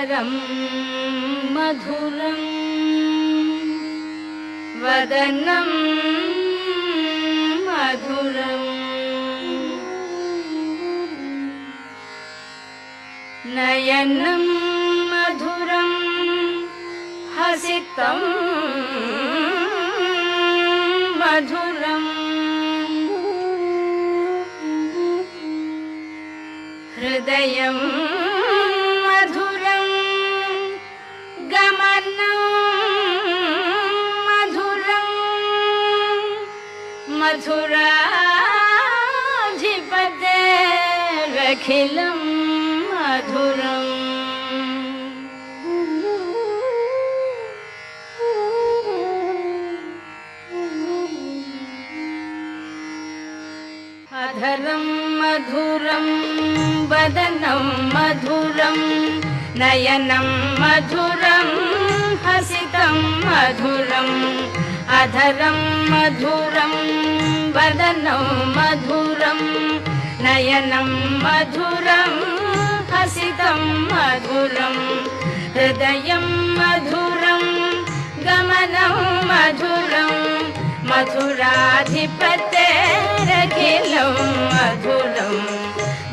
वरं मधुरं वदनं मधुरं नयनं मधुरं हसितं मधुरं हृदयं मधुरं गमनं मधुरं मधुराधिपतेरखिलं मधुरम् अधरं मधुरं वदनं मधुरं नयनं मधुरं हसितं मधुरम् अधरं मधुरं वदनं मधुरं नयनं मधुरं हसितं मधुरं हृदयं मधुरं गमनं मधुरं मधुराधिपतेरखिलं मधुरं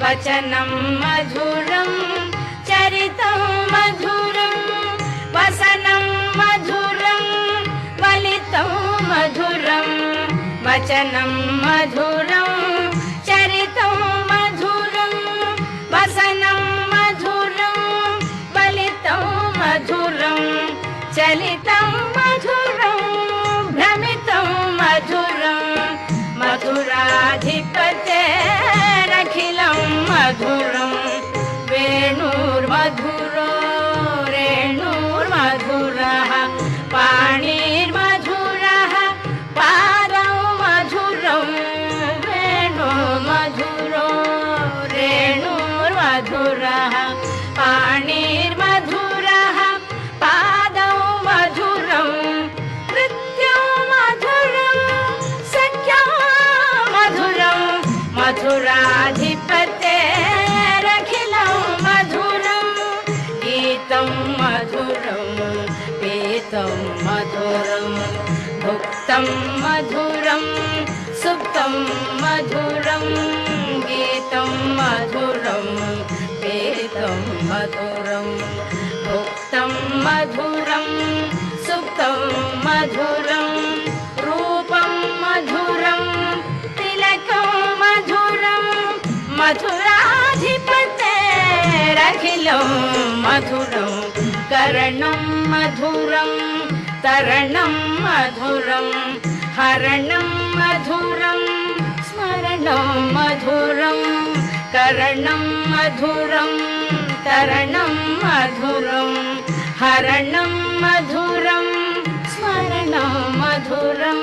वचनं मधुरं चरितं मधुरं वसनं मधुरं वलितं मधुरं वचनं मधुरं चरितं मधुरं वसनं मधुरं वलितं मधुरं चलितं मधुरं भ्रमितं मधुरं मधुराधिपतेरखिलं मधुरं वेणुर्मधुरो रेणुर्मधुरः पाणिर्मधुरः पादौ मधुरं वेणुर्मधुरो रेणुर्मधुरः पाणिर्मधुरः पादौ मधुरं नृत्यं मधुरं सख्यं मधुरं मधुराधिपतेरखिलं मधुरं गीतं मधुरं पीतं मधुरं भुक्तं मधुरं सुप्तं मधुरं गीतं मधुरं पीतं मधुरं भुक्तं मधुरं सुप्तं मधुरं रूपं मधुरं तिलकं मधुरं मधुराधिपतेरखिलं मधुरं कर्णं मधुरं तरणं मधुरं हरणं मधुरं स्मरणं मधुरं कर्णं मधुरं तरणं मधुरं हरणं मधुरं स्मरणं मधुरं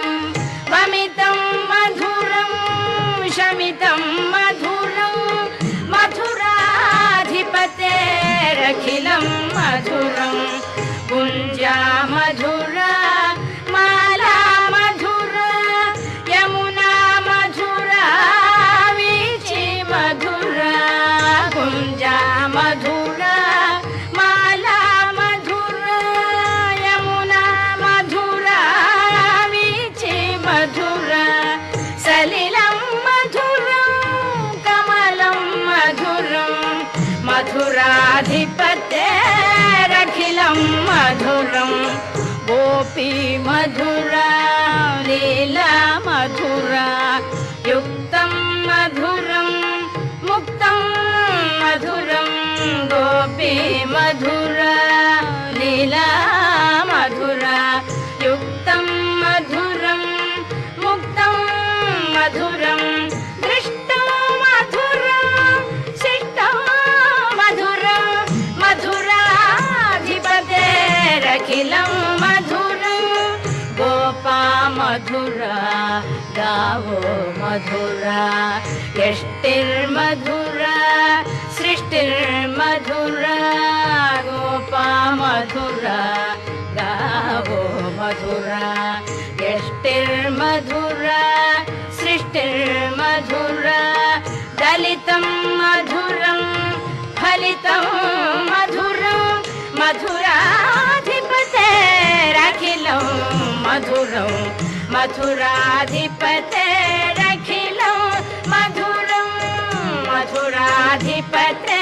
वमितं मधुरं शमितं मधुरं मधुराधिपतेरखिलं मधुरं कुञ्जा मधुरा माला मधुरा यमुना मधुरा वीची मधुरा कुञ्जा मधुरा माला मधुरा यमुना मधुरा वीची मधुरा सलिलं मधुरं कमलं मधुरं मधुराधिपतेरखिलं मधुरं गोपी मधुरा लीला मधुरा युक्तं मधुरं मुक्तं मधुरं गोपी मधुरा लीला मधुरा युक्तं मधुरं मुक्तं मधुरं दृष्टं मधुरं शिष्टं मधुरं मधुराधिपतेरखिलं मधुरं गोपा मधुरा गावो मधुरा यष्टिर्मधुरा सृष्टिर्मधुरा गोपा मधुरा गावो मधुरा यष्टिर्मधुरा सृष्टिर्मधुरा दलितं मधुरं फलितं मधुरं मथुराधिपतेरखिलं मधुरं मथुराधिपतेरखिलं मधुरं मथुराधिपते